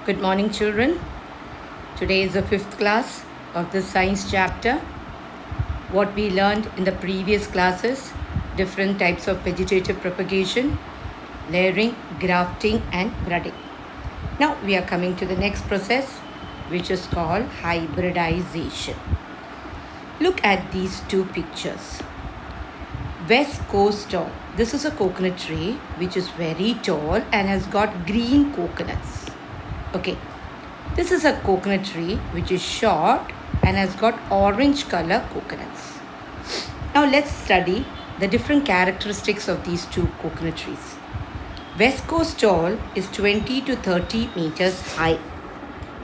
Good morning, children. Today is the fifth class of the science chapter. What we learned in the previous classes, different types of vegetative propagation, layering, grafting, and budding. Now we are coming to the next process, which is called hybridization. Look at these two pictures. West Coast tall. This is a coconut tree which is very tall and has got green coconuts. Okay, this is a coconut tree which is short and has got orange color coconuts. Now let's study the different characteristics of these two coconut trees. West Coast tall is 20 to 30 meters high.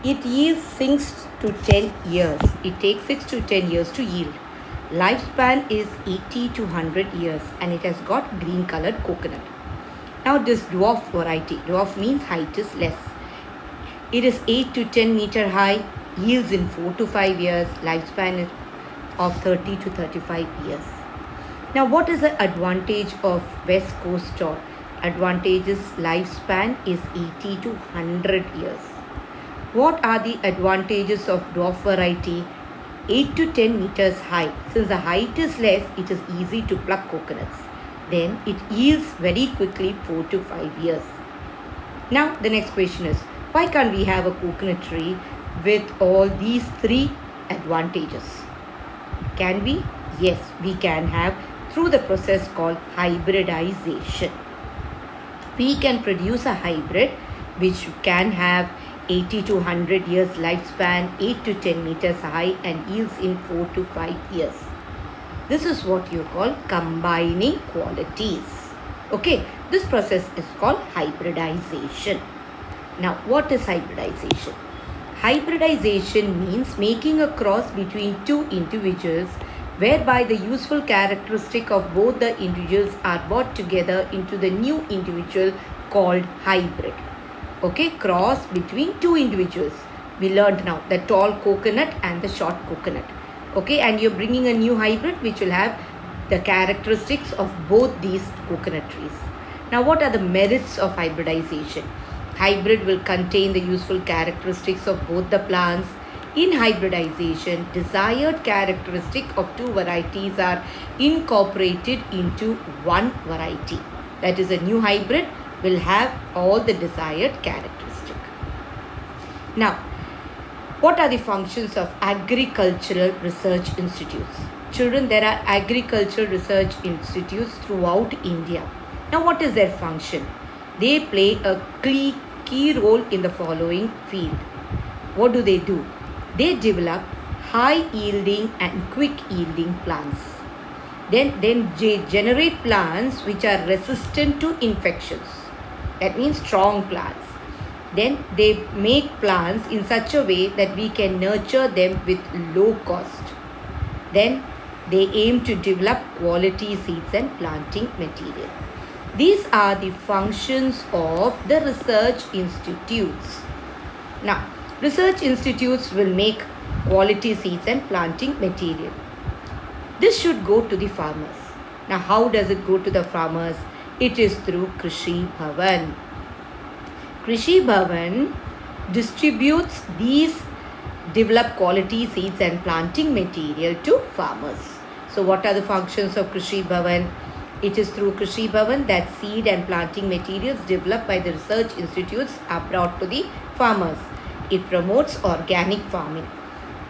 It yields 6 to 10 years. It takes 6 to 10 years to yield. Lifespan is 80 to 100 years and it has got green colored coconut. Now this dwarf variety, dwarf means height is less. It is 8 to 10 meter high, yields in 4 to 5 years, lifespan is of 30 to 35 years. Now what is the advantage of West Coast tall? Advantage is lifespan is 80 to 100 years. What are the advantages of dwarf variety? 8 to 10 meters high. Since the height is less, it is easy to pluck coconuts. Then it yields very quickly 4 to 5 years. Now the next question is, why can't we have a coconut tree with all these three advantages? Can we? Yes, we can have through the process called hybridization. We can produce a hybrid which can have 80 to 100 years lifespan, 8 to 10 meters high and yields in 4 to 5 years. This is what you call combining qualities. Okay, this process is called hybridization. Now, what is hybridization? Hybridization means making a cross between two individuals whereby the useful characteristic of both the individuals are brought together into the new individual called hybrid. Okay, cross between two individuals. We learned now the tall coconut and the short coconut. Okay, and you're bringing a new hybrid which will have the characteristics of both these coconut trees. Now, what are the merits of hybridization? Hybrid will contain the useful characteristics of both the plants. In hybridization, desired characteristic of two varieties are incorporated into one variety. That is, a new hybrid will have all the desired characteristic. Now, what are the functions of agricultural research institutes? Children, there are agricultural research institutes throughout India. Now, what is their function? They play a key role in the following field. What do? They develop high yielding and quick yielding plants. Then they generate plants which are resistant to infections. That means strong plants. Then they make plants in such a way that we can nurture them with low cost. Then they aim to develop quality seeds and planting material. These are the functions of the research institutes. Now, research institutes will make quality seeds and planting material. This should go to the farmers. Now, how does it go to the farmers? It is through Krishi Bhavan. Krishi Bhavan distributes these developed quality seeds and planting material to farmers. So, what are the functions of Krishi Bhavan? It is through Krishi Bhavan that seed and planting materials developed by the research institutes are brought to the farmers. It promotes organic farming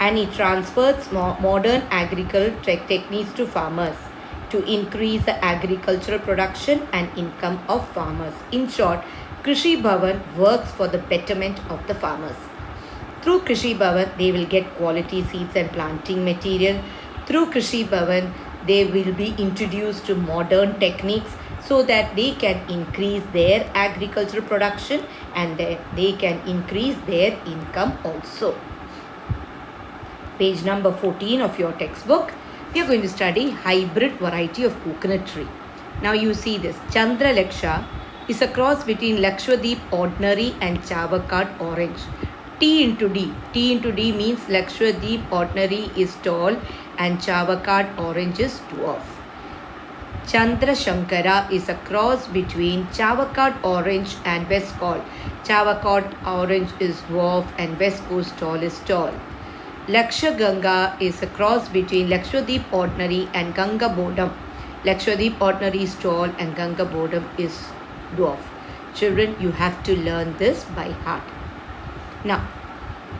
and it transfers modern agricultural techniques to farmers to increase the agricultural production and income of farmers. In short, Krishi Bhavan works for the betterment of the farmers. Through Krishi Bhavan, they will get quality seeds and planting material. Through Krishi Bhavan, they will be introduced to modern techniques so that they can increase their agricultural production and they can increase their income also. Page number 14 of your textbook. We are going to study hybrid variety of coconut tree. Now you see this. Chandra Laksha is a cross between Lakshadweep ordinary and Chavakat orange. T into D. T into D means Lakshadweep ordinary is tall and Chavakat orange is dwarf. Chandra Shankara is a cross between Chavakat orange and West Coast. Chavacot orange is dwarf and West Coast tall is tall. Lakshaganga is a cross between Lakshadweep ordinary and Ganga Bodam. Lakshadweep ordinary is tall and Ganga Bodam is dwarf. Children, you have to learn this by heart. Now,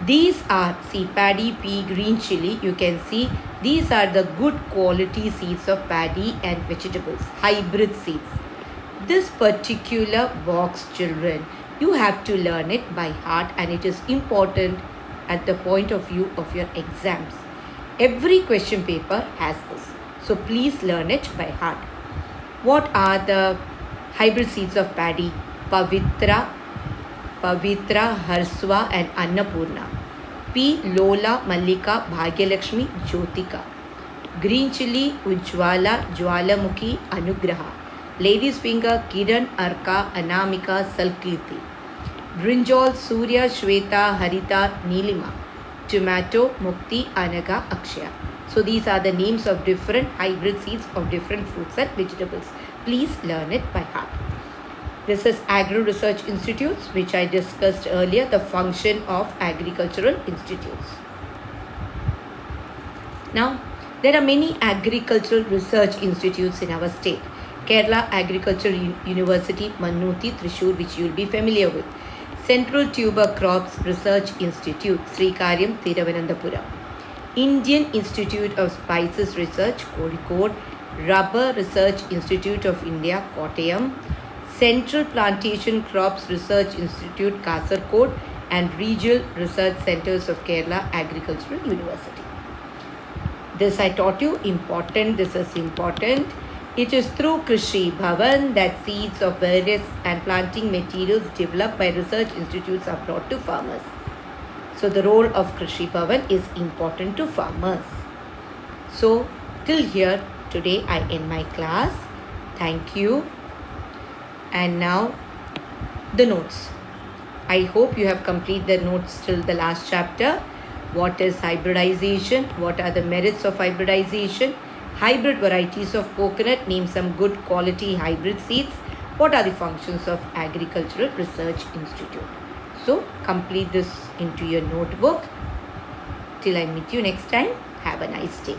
these are, see, paddy, pea, green chili. You can see these are the good quality seeds of paddy and vegetables, hybrid seeds. This particular box, children, you have to learn it by heart, and it is important at the point of view of your exams. Every question paper has this. So please learn it by heart. What are the hybrid seeds of paddy? Pavitra, Harswa and Annapurna. P. Lola, Mallika, Bhagyalakshmi, Jyotika. Green chili, Ujjwala, Jwalamukhi, Anugraha. Lady's finger, Kiran, Arka, Anamika, Salkirti. Brinjal, Surya, Shweta, Harita, Nilima. Tomato, Mukti, Anaga, Akshaya. So these are the names of different hybrid seeds of different fruits and vegetables. Please learn it by heart. This is Agro Research Institutes, which I discussed earlier, the function of agricultural institutes. Now, there are many agricultural research institutes in our state. Kerala Agricultural University, Mannuthi, Thrissur, which you will be familiar with. Central Tuber Crops Research Institute, Srikaryam, Thiruvananthapuram. Indian Institute of Spices Research, Kozhikode. Rubber Research Institute of India, Kottayam. Central Plantation Crops Research Institute, Kasaragod, and Regional Research Centers of Kerala Agricultural University. This I taught you, important, this is important. It is through Krishi Bhavan that seeds of various and planting materials developed by research institutes are brought to farmers. So the role of Krishi Bhavan is important to farmers. So till here, today I end my class. Thank you. And now the notes. I hope you have completed the notes till the last chapter. What is hybridization? What are the merits of hybridization? Hybrid varieties of coconut. Name some good quality hybrid seeds. What are the functions of Agricultural Research Institute? So complete this into your notebook. Till I meet you next time. Have a nice day.